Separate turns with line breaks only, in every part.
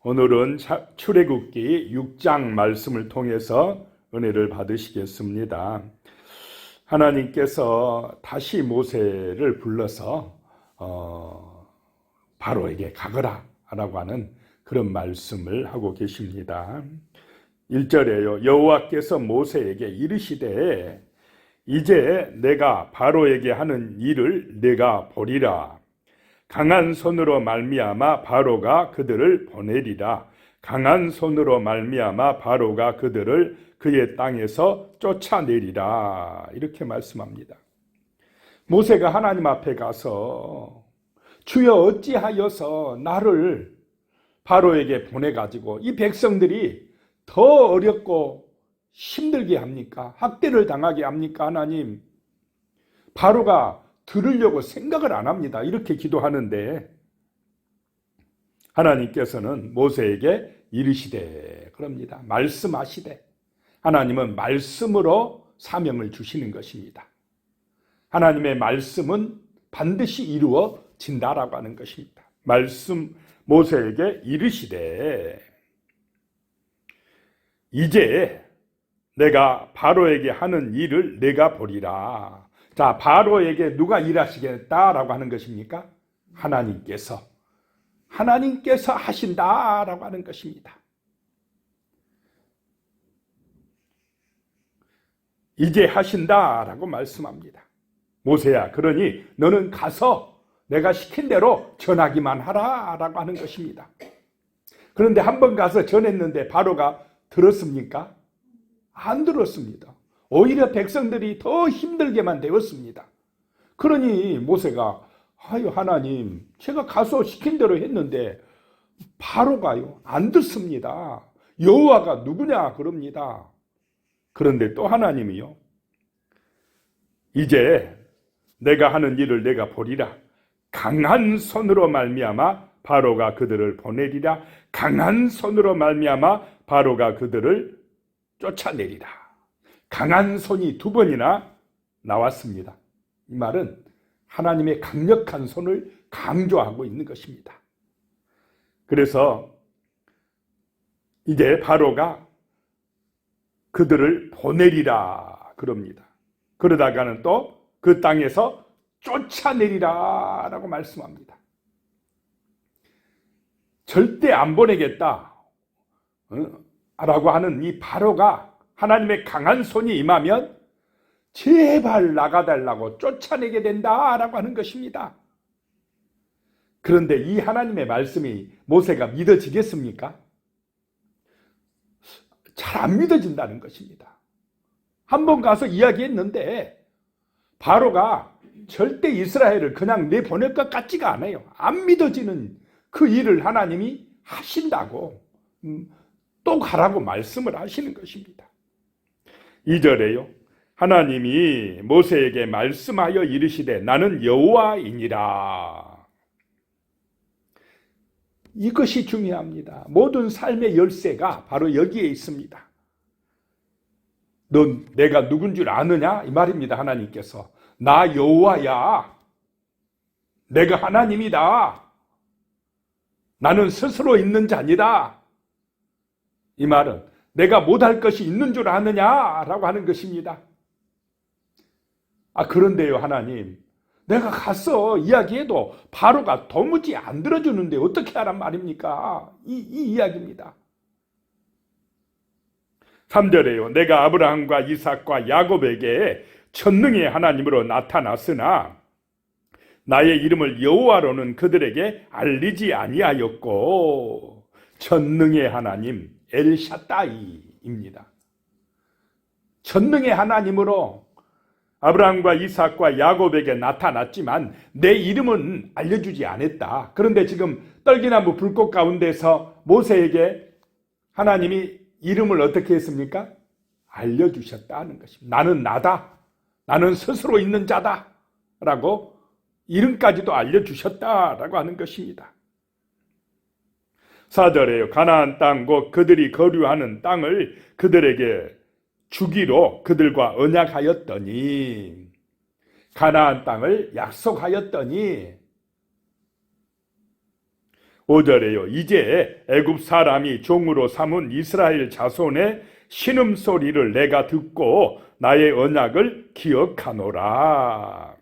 오늘은 출애굽기 6장 말씀을 통해서 은혜를 받으시겠습니다. 하나님께서 다시 모세를 불러서 바로에게 가거라 라고 하는 그런 말씀을 하고 계십니다. 1절에요. 여호와께서 모세에게 이르시되 이제 내가 바로에게 하는 일을 내가 보리라. 강한 손으로 말미암아 바로가 그들을 보내리라. 강한 손으로 말미암아 바로가 그들을 그의 땅에서 쫓아내리라. 이렇게 말씀합니다. 모세가 하나님 앞에 가서 주여 어찌하여서 나를 바로에게 보내가지고 이 백성들이 더 어렵고 힘들게 합니까? 학대를 당하게 합니까? 하나님, 바로가 들으려고 생각을 안 합니다. 이렇게 기도하는데 하나님께서는 모세에게 이르시되 그럽니다. 말씀하시되. 하나님은 말씀으로 사명을 주시는 것입니다. 하나님의 말씀은 반드시 이루어진다라고 하는 것입니다. 말씀 모세에게 이르시되 이제 내가 바로에게 하는 일을 내가 보리라. 자, 바로에게 누가 일하시겠다라고 하는 것입니까? 하나님께서 하신다라고 하는 것입니다. 이제 하신다라고 말씀합니다. 모세야, 그러니 너는 가서 내가 시킨 대로 전하기만 하라라고 하는 것입니다. 그런데 한번 가서 전했는데 바로가 들었습니까? 안 들었습니다. 오히려 백성들이 더 힘들게만 되었습니다. 그러니 모세가 아유 하나님, 제가 가서 시킨 대로 했는데 바로가요 안 듣습니다. 여호와가 누구냐 그럽니다. 그런데 또 하나님이요, 이제 내가 하는 일을 내가 보리라. 강한 손으로 말미암아 바로가 그들을 보내리라. 강한 손으로 말미암아 바로가 그들을 쫓아내리라. 강한 손이 두 번이나 나왔습니다. 이 말은 하나님의 강력한 손을 강조하고 있는 것입니다. 그래서 이제 바로가 그들을 보내리라 그럽니다. 그러다가는 또 그 땅에서 쫓아내리라 라고 말씀합니다. 절대 안 보내겠다 라고 하는 이 바로가 하나님의 강한 손이 임하면 제발 나가달라고 쫓아내게 된다라고 하는 것입니다. 그런데 이 하나님의 말씀이 모세가 믿어지겠습니까? 잘 안 믿어진다는 것입니다. 한번 가서 이야기했는데 바로가 절대 이스라엘을 그냥 내보낼 것 같지가 않아요. 안 믿어지는 그 일을 하나님이 하신다고 또 가라고 말씀을 하시는 것입니다. 2절에요. 하나님이 모세에게 말씀하여 이르시되 나는 여호와이니라. 이것이 중요합니다. 모든 삶의 열쇠가 바로 여기에 있습니다. 넌 내가 누군 줄 아느냐? 이 말입니다. 하나님께서 나 여호와야. 내가 하나님이다. 나는 스스로 있는 자니다. 이 말은 내가 못할 것이 있는 줄 아느냐라고 하는 것입니다. 그런데요 하나님, 내가 가서 이야기해도 바로가 도무지 안 들어주는데 어떻게 하란 말입니까? 이 이야기입니다. 3절에요. 내가 아브라함과 이삭과 야곱에게 전능의 하나님으로 나타났으나 나의 이름을 여호와로는 그들에게 알리지 아니하였고. 전능의 하나님 엘샤다이입니다. 전능의 하나님으로 아브라함과 이삭과 야곱에게 나타났지만 내 이름은 알려주지 않았다. 그런데 지금 떨기나무 불꽃 가운데서 모세에게 하나님이 이름을 어떻게 했습니까? 알려주셨다는 것입니다. 나는 나다. 나는 스스로 있는 자다. 라고 이름까지도 알려주셨다라고 하는 것입니다. 4절에요. 가나안 땅 곧 그들이 거류하는 땅을 그들에게 주기로 그들과 언약하였더니, 가나안 땅을 약속하였더니 5절에요. 이제 애굽 사람이 종으로 삼은 이스라엘 자손의 신음소리를 내가 듣고 나의 언약을 기억하노라.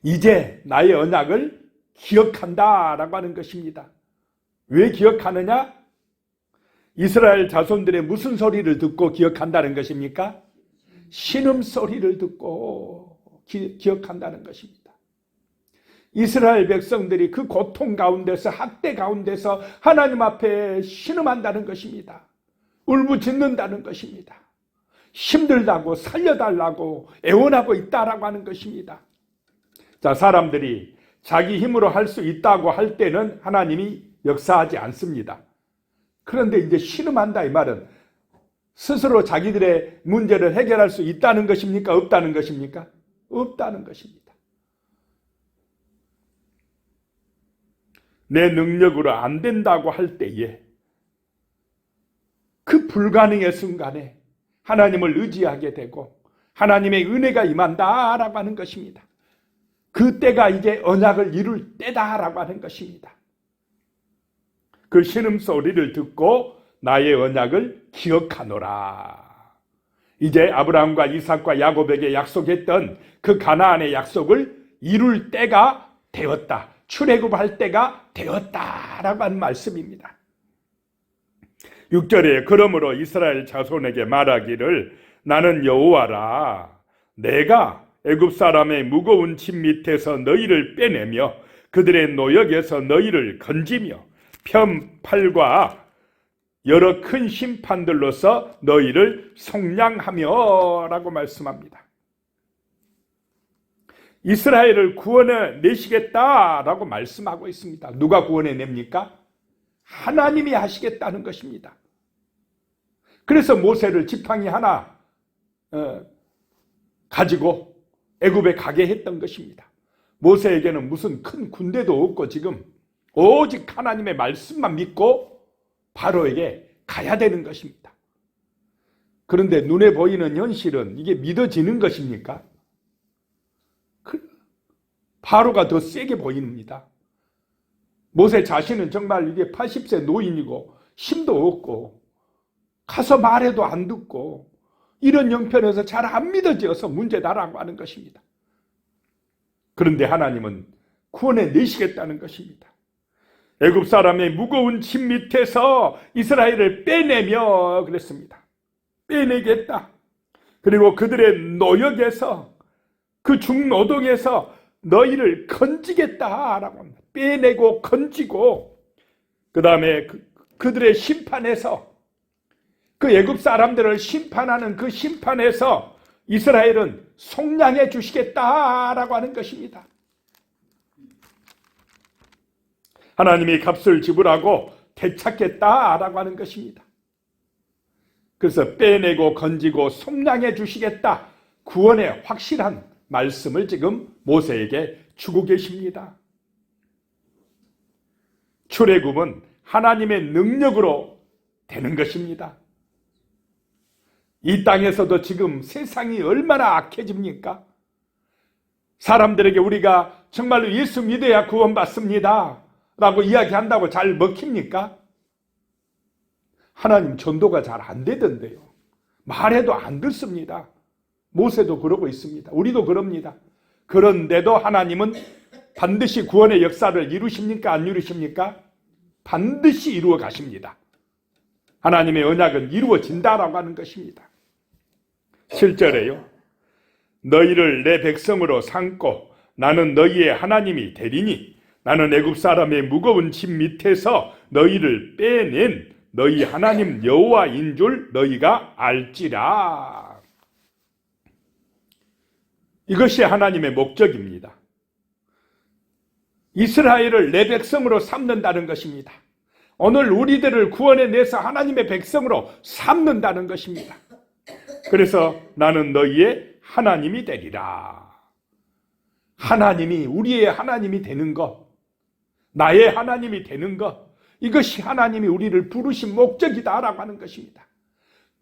이제 나의 언약을 기억한다라고 하는 것입니다. 왜 기억하느냐? 이스라엘 자손들의 무슨 소리를 듣고 기억한다는 것입니까? 신음소리를 듣고 기억한다는 것입니다. 이스라엘 백성들이 그 고통 가운데서, 학대 가운데서 하나님 앞에 신음한다는 것입니다. 울부짖는다는 것입니다. 힘들다고 살려달라고 애원하고 있다라고 하는 것입니다. 자, 사람들이 자기 힘으로 할 수 있다고 할 때는 하나님이 역사하지 않습니다. 그런데 이제 신음한다 이 말은 스스로 자기들의 문제를 해결할 수 있다는 것입니까? 없다는 것입니까? 없다는 것입니다. 내 능력으로 안 된다고 할 때에 그 불가능의 순간에 하나님을 의지하게 되고 하나님의 은혜가 임한다라고 하는 것입니다. 그 때가 이제 언약을 이룰 때다라고 하는 것입니다. 그 신음소리를 듣고 나의 언약을 기억하노라. 이제 아브라함과 이삭과 야곱에게 약속했던 그 가나안의 약속을 이룰 때가 되었다. 출애굽할 때가 되었다라고 하는 말씀입니다. 6절에 그러므로 이스라엘 자손에게 말하기를 나는 여호와라. 내가 애굽 사람의 무거운 짐 밑에서 너희를 빼내며 그들의 노역에서 너희를 건지며 편팔과 여러 큰 심판들로서 너희를 속량하며 라고 말씀합니다. 이스라엘을 구원해 내시겠다라고 말씀하고 있습니다. 누가 구원해 냅니까? 하나님이 하시겠다는 것입니다. 그래서 모세를 지팡이 하나 가지고 애굽에 가게 했던 것입니다. 모세에게는 무슨 큰 군대도 없고 지금 오직 하나님의 말씀만 믿고 바로에게 가야 되는 것입니다. 그런데 눈에 보이는 현실은 이게 믿어지는 것입니까? 바로가 더 세게 보입니다. 모세 자신은 정말 이게 80세 노인이고 힘도 없고 가서 말해도 안 듣고 이런 형편에서 잘 안 믿어져서 문제다라고 하는 것입니다. 그런데 하나님은 구원해 내시겠다는 것입니다. 애굽 사람의 무거운 짐 밑에서 이스라엘을 빼내며 그랬습니다. 빼내겠다. 그리고 그들의 노역에서 그 중노동에서 너희를 건지겠다라고 합니다. 빼내고 건지고 그 다음에 그들의 심판에서 그 애굽 사람들을 심판하는 그 심판에서 이스라엘은 속량해 주시겠다라고 하는 것입니다. 하나님이 값을 지불하고 되찾겠다라고 하는 것입니다. 그래서 빼내고 건지고 속량해 주시겠다. 구원의 확실한 말씀을 지금 모세에게 주고 계십니다. 출애굽은 하나님의 능력으로 되는 것입니다. 이 땅에서도 지금 세상이 얼마나 악해집니까? 사람들에게 우리가 정말로 예수 믿어야 구원받습니다 라고 이야기한다고 잘 먹힙니까? 하나님 전도가 잘 안 되던데요. 말해도 안 듣습니다. 모세도 그러고 있습니다. 우리도 그럽니다. 그런데도 하나님은 반드시 구원의 역사를 이루십니까? 안 이루십니까? 반드시 이루어 가십니다. 하나님의 언약은 이루어진다라고 하는 것입니다. 7절에요. 너희를 내 백성으로 삼고 나는 너희의 하나님이 되리니 나는 애굽 사람의 무거운 짐 밑에서 너희를 빼낸 너희 하나님 여호와인 줄 너희가 알지라. 이것이 하나님의 목적입니다. 이스라엘을 내 백성으로 삼는다는 것입니다. 오늘 우리들을 구원해내서 하나님의 백성으로 삼는다는 것입니다. 그래서 나는 너희의 하나님이 되리라. 하나님이 우리의 하나님이 되는 것, 나의 하나님이 되는 것, 이것이 하나님이 우리를 부르신 목적이다라고 하는 것입니다.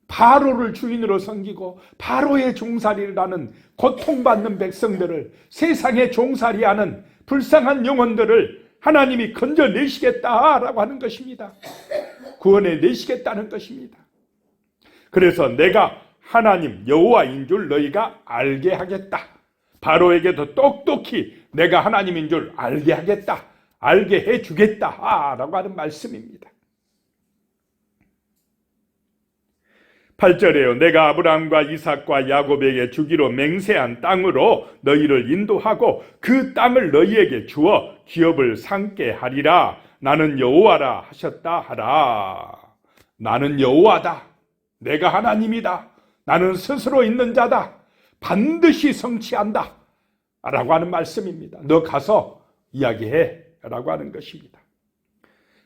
바로를 주인으로 섬기고 바로의 종살이를 하는 고통받는 백성들을, 세상의 종살이하는 불쌍한 영혼들을 하나님이 건져내시겠다라고 하는 것입니다. 구원해내시겠다는 것입니다. 그래서 내가 하나님 여호와인 줄 너희가 알게 하겠다. 바로에게도 똑똑히 내가 하나님인 줄 알게 하겠다. 알게 해주겠다라고 하는 말씀입니다. 8절에요. 내가 아브라함과 이삭과 야곱에게 주기로 맹세한 땅으로 너희를 인도하고 그 땅을 너희에게 주어 기업을 삼게 하리라. 나는 여호와라 하셨다 하라. 나는 여호와다. 내가 하나님이다. 나는 스스로 있는 자다. 반드시 성취한다. 라고 하는 말씀입니다. 너 가서 이야기해. 라고 하는 것입니다.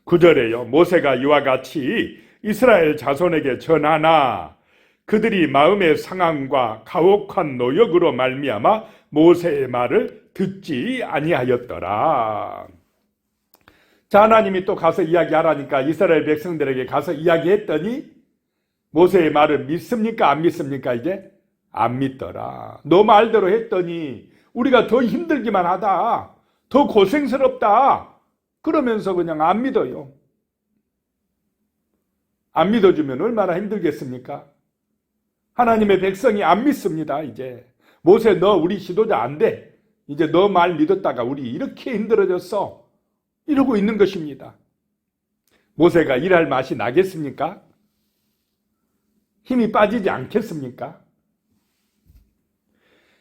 9절에요. 모세가 이와 같이 이스라엘 자손에게 전하나 그들이 마음의 상함과 가혹한 노역으로 말미암아 모세의 말을 듣지 아니하였더라. 자, 하나님이 또 가서 이야기하라니까 이스라엘 백성들에게 가서 이야기했더니 모세의 말을 믿습니까? 안 믿습니까? 이제 안 믿더라. 너 말대로 했더니 우리가 더 힘들기만 하다. 더 고생스럽다. 그러면서 그냥 안 믿어요. 안 믿어주면 얼마나 힘들겠습니까? 하나님의 백성이 안 믿습니다. 이제 모세 너 우리 지도자 안 돼. 이제 너 말 믿었다가 우리 이렇게 힘들어졌어. 이러고 있는 것입니다. 모세가 일할 맛이 나겠습니까? 힘이 빠지지 않겠습니까?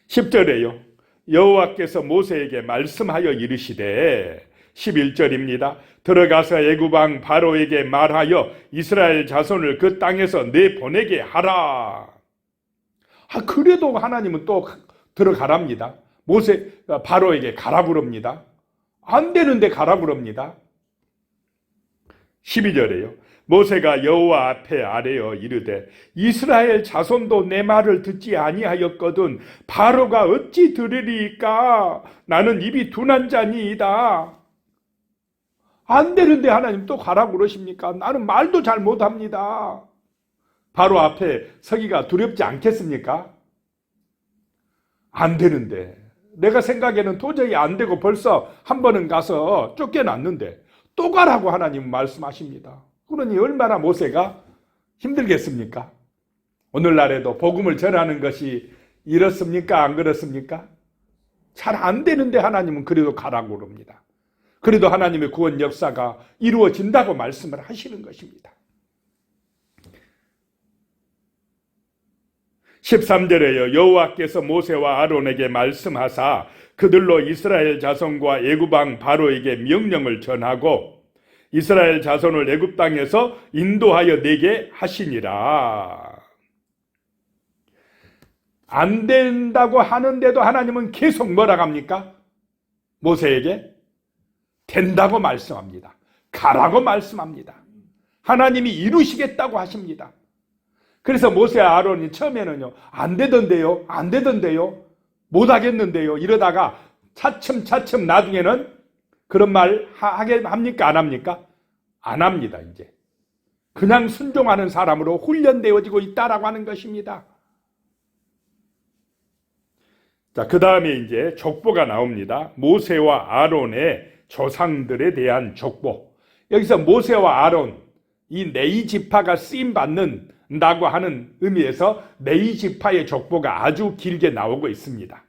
10절에요. 여호와께서 모세에게 말씀하여 이르시되 11절입니다. 들어가서 애굽 왕 바로에게 말하여 이스라엘 자손을 그 땅에서 내보내게 하라. 그래도 하나님은 또 들어가랍니다. 바로에게 가라 그럽니다. 안 되는데 가라 그럽니다. 12절에요. 모세가 여호와 앞에 아뢰어 이르되 이스라엘 자손도 내 말을 듣지 아니하였거든 바로가 어찌 들으리이까? 나는 입이 둔한 자니이다. 안 되는데 하나님 또 가라고 그러십니까? 나는 말도 잘 못합니다. 바로 앞에 서기가 두렵지 않겠습니까? 안 되는데 내가 생각에는 도저히 안 되고 벌써 한 번은 가서 쫓겨났는데 또 가라고 하나님 말씀하십니다. 그러니 얼마나 모세가 힘들겠습니까? 오늘날에도 복음을 전하는 것이 이렇습니까? 안 그렇습니까? 잘 안 되는데 하나님은 그래도 가라고 그럽니다. 그래도 하나님의 구원 역사가 이루어진다고 말씀을 하시는 것입니다. 13절에요. 여호와께서 모세와 아론에게 말씀하사 그들로 이스라엘 자손과 애굽 왕 바로에게 명령을 전하고 이스라엘 자손을 애굽 땅에서 인도하여 내게 하시니라. 안 된다고 하는데도 하나님은 계속 뭐라고 합니까? 모세에게 된다고 말씀합니다. 가라고 말씀합니다. 하나님이 이루시겠다고 하십니다. 그래서 모세와 아론이 처음에는요, 안 되던데요, 안 되던데요, 못 하겠는데요, 이러다가 차츰차츰 나중에는 그런 말 하게 합니까? 안 합니까? 안 합니다, 이제. 그냥 순종하는 사람으로 훈련되어지고 있다라고 하는 것입니다. 자, 그 다음에 이제 족보가 나옵니다. 모세와 아론의 조상들에 대한 족보. 여기서 모세와 아론, 이 네이 지파가 쓰임 받는다고 하는 의미에서 네이 지파의 족보가 아주 길게 나오고 있습니다.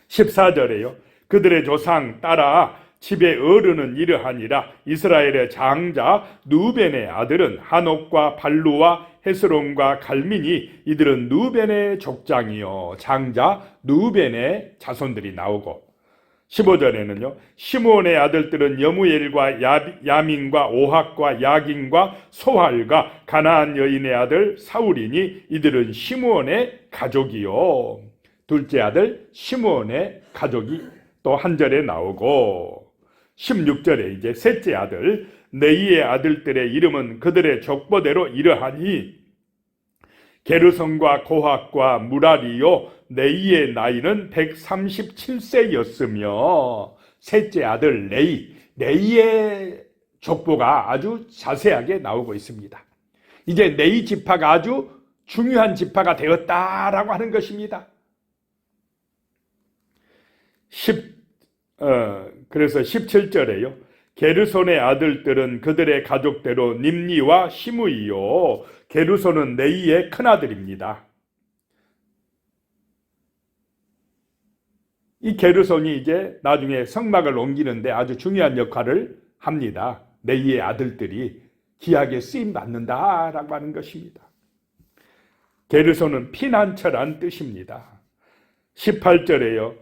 14절에요. 그들의 조상 따라 집의 어른은 이러하니라. 이스라엘의 장자 누벤의 아들은 하녹과 발루와 헤스론과 갈민이 이들은 누벤의 족장이요. 장자 누벤의 자손들이 나오고 15절에는요. 시므온의 아들들은 여무엘과 야민과 오학과 야긴과 소할과 가나안 여인의 아들 사울이니 이들은 시므온의 가족이요. 둘째 아들 시므온의 가족이 또 한 절에 나오고 16절에 이제 셋째 아들 네이의 아들들의 이름은 그들의 족보대로 이러하니 게르손과 고학과 무라리요. 네이의 나이는 137세였으며 셋째 아들 네이의 족보가 아주 자세하게 나오고 있습니다. 이제 네이 지파가 아주 중요한 지파가 되었다라고 하는 것입니다. 그래서 17절에요. 게르손의 아들들은 그들의 가족대로 님리와 시므이요. 게르손은 네이의 큰아들입니다. 이 게르손이 이제 나중에 성막을 옮기는데 아주 중요한 역할을 합니다. 네이의 아들들이 귀하게 쓰임받는다라고 하는 것입니다. 게르손은 피난처란 뜻입니다. 18절에요.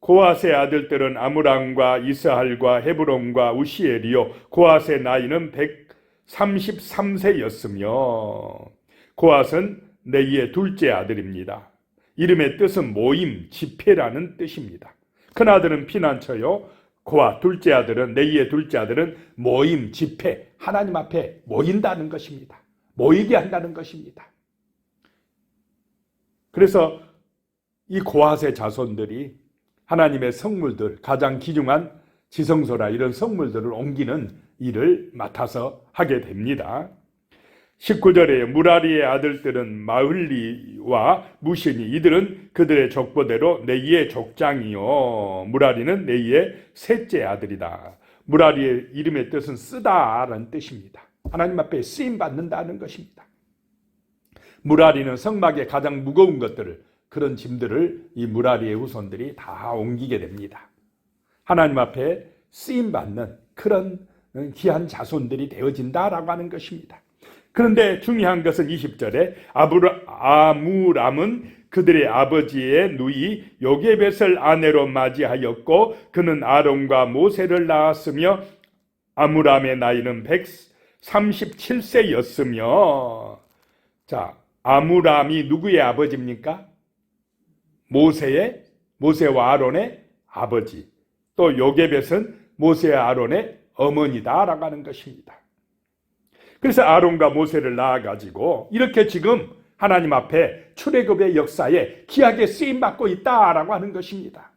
고앗의 아들들은 아므람과 이스할과 헤브론과 우시엘이요. 고앗의 나이는 133세였으며 고앗은 네이의 둘째 아들입니다. 이름의 뜻은 모임, 집회라는 뜻입니다. 큰아들은 피난처요. 고앗 둘째 아들은 네이의 둘째 아들은 모임, 집회, 하나님 앞에 모인다는 것입니다. 모이게 한다는 것입니다. 그래서 이 고앗의 자손들이 하나님의 성물들, 가장 귀중한 지성소라 이런 성물들을 옮기는 일을 맡아서 하게 됩니다. 19절에 무라리의 아들들은 마흘리와 무시니 이들은 그들의 족보대로 네이의 족장이요. 무라리는 네이의 셋째 아들이다. 무라리의 이름의 뜻은 쓰다라는 뜻입니다. 하나님 앞에 쓰임받는다는 것입니다. 무라리는 성막의 가장 무거운 것들을, 그런 짐들을 이 무라리의 후손들이 다 옮기게 됩니다. 하나님 앞에 쓰임받는 그런 귀한 자손들이 되어진다라고 하는 것입니다. 그런데 중요한 것은 20절에 아므람은 그들의 아버지의 누이 요게벳을 아내로 맞이하였고 그는 아론과 모세를 낳았으며 아므람의 나이는 137세였으며 자, 아므람이 누구의 아버지입니까? 모세와 아론의 아버지. 또 요게벳은 모세와 아론의 어머니다라고 하는 것입니다. 그래서 아론과 모세를 낳아가지고 이렇게 지금 하나님 앞에 출애굽의 역사에 귀하게 쓰임받고 있다라고 하는 것입니다.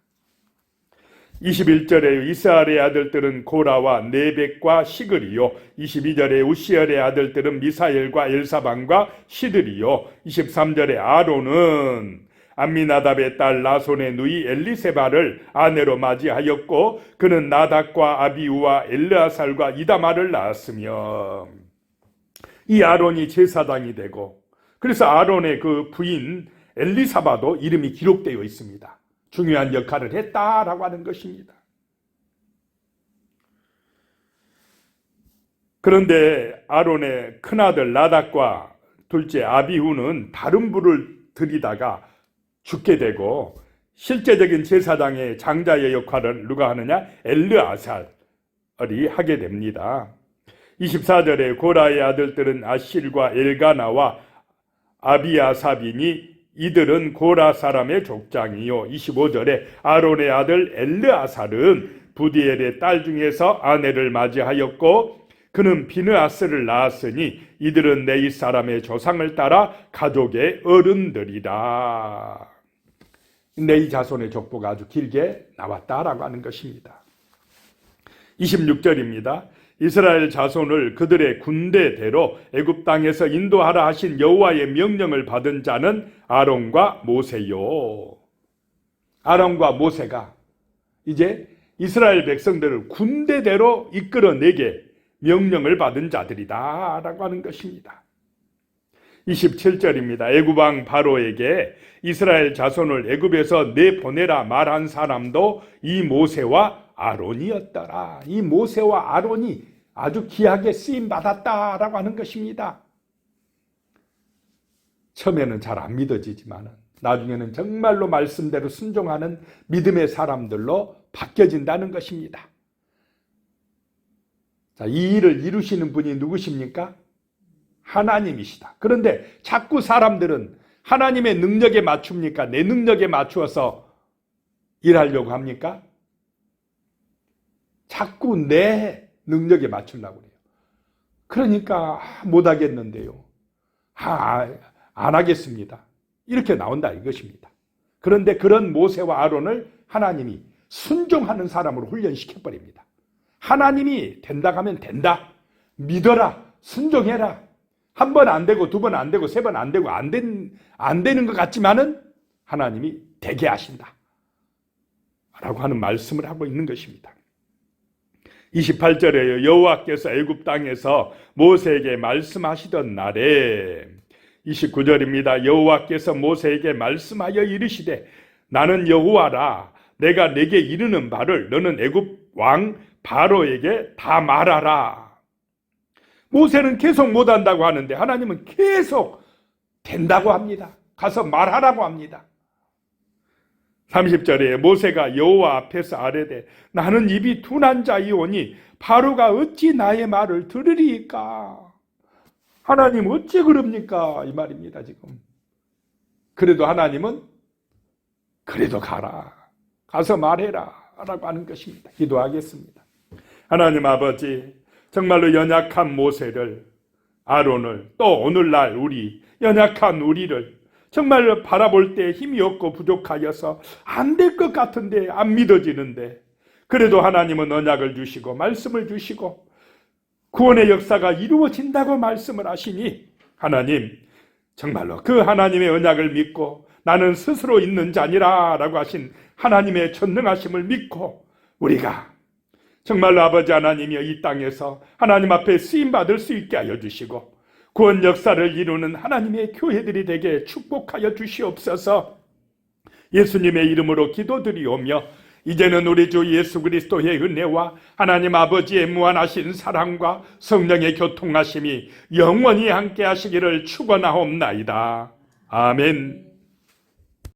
21절에 이스라엘의 아들들은 고라와 네벡과 시글이요. 22절에 우시엘의 아들들은 미사엘과 엘사반과 시들이요. 23절에 아론은 암미나답의 딸 나손의 누이 엘리세바를 아내로 맞이하였고 그는 나답과 아비우와 엘르아살과 이다말을 낳았으며 이 아론이 제사장이 되고 그래서 아론의 그 부인 엘리사바도 이름이 기록되어 있습니다. 중요한 역할을 했다라고 하는 것입니다. 그런데 아론의 큰아들 나답과 둘째 아비후는 다른 부를 들이다가 죽게 되고 실제적인 제사장의 장자의 역할을 누가 하느냐? 엘르아살이 하게 됩니다. 24절에 고라의 아들들은 아실과 엘가나와 아비아삽이니 이들은 고라 사람의 족장이요. 25절에 아론의 아들 엘르아살은 부디엘의 딸 중에서 아내를 맞이하였고 그는 비느아스를 낳았으니 이들은 네이 사람의 조상을 따라 가족의 어른들이다. 네이 자손의 족보가 아주 길게 나왔다라고 하는 것입니다. 26절입니다. 이스라엘 자손을 그들의 군대대로 애굽 땅에서 인도하라 하신 여호와의 명령을 받은 자는 아론과 모세요. 아론과 모세가 이제 이스라엘 백성들을 군대대로 이끌어내게 명령을 받은 자들이다 라고 하는 것입니다. 27절입니다. 애굽 왕 바로에게 이스라엘 자손을 애굽에서 내보내라 말한 사람도 이 모세와 아론이었더라. 이 모세와 아론이 아주 귀하게 쓰임받았다라고 하는 것입니다. 처음에는 잘 안 믿어지지만 나중에는 정말로 말씀대로 순종하는 믿음의 사람들로 바뀌어진다는 것입니다. 자, 이 일을 이루시는 분이 누구십니까? 하나님이시다. 그런데 자꾸 사람들은 하나님의 능력에 맞춥니까? 내 능력에 맞추어서 일하려고 합니까? 자꾸 내 능력에 맞추려고 해요. 그러니까 못하겠는데요. 안 하겠습니다. 이렇게 나온다 이것입니다. 그런데 그런 모세와 아론을 하나님이 순종하는 사람으로 훈련시켜버립니다. 하나님이 된다 하면 된다. 믿어라. 순종해라. 한 번 안 되고 두 번 안 되고 세 번 안 되고 안 되는 것 같지만은 하나님이 되게 하신다. 라고 하는 말씀을 하고 있는 것입니다. 28절에요. 여호와께서 애굽 땅에서 모세에게 말씀하시던 날에 29절입니다. 여호와께서 모세에게 말씀하여 이르시되 나는 여호와라. 내가 내게 이르는 바를 너는 애굽 왕 바로에게 다 말하라. 모세는 계속 못한다고 하는데 하나님은 계속 된다고 합니다. 가서 말하라고 합니다. 30절에 모세가 여호와 앞에서 아뢰되 나는 입이 둔한 자이오니 바로가 어찌 나의 말을 들으리까? 하나님 어찌 그럽니까? 이 말입니다. 지금. 그래도 하나님은 그래도 가라. 가서 말해라 라고 하는 것입니다. 기도하겠습니다. 하나님 아버지, 정말로 연약한 모세를, 아론을, 또 오늘날 우리 연약한 우리를 정말 바라볼 때 힘이 없고 부족하여서 안 될 것 같은데 안 믿어지는데 그래도 하나님은 언약을 주시고 말씀을 주시고 구원의 역사가 이루어진다고 말씀을 하시니 하나님 정말로 그 하나님의 언약을 믿고 나는 스스로 있는 자니라 라고 하신 하나님의 전능하심을 믿고 우리가 정말로 아버지 하나님이여 이 땅에서 하나님 앞에 쓰임받을 수 있게 하여 주시고 구원 역사를 이루는 하나님의 교회들이 되게 축복하여 주시옵소서. 예수님의 이름으로 기도드리오며 이제는 우리 주 예수 그리스도의 은혜와 하나님 아버지의 무한하신 사랑과 성령의 교통하심이 영원히 함께 하시기를 축원하옵나이다. 아멘.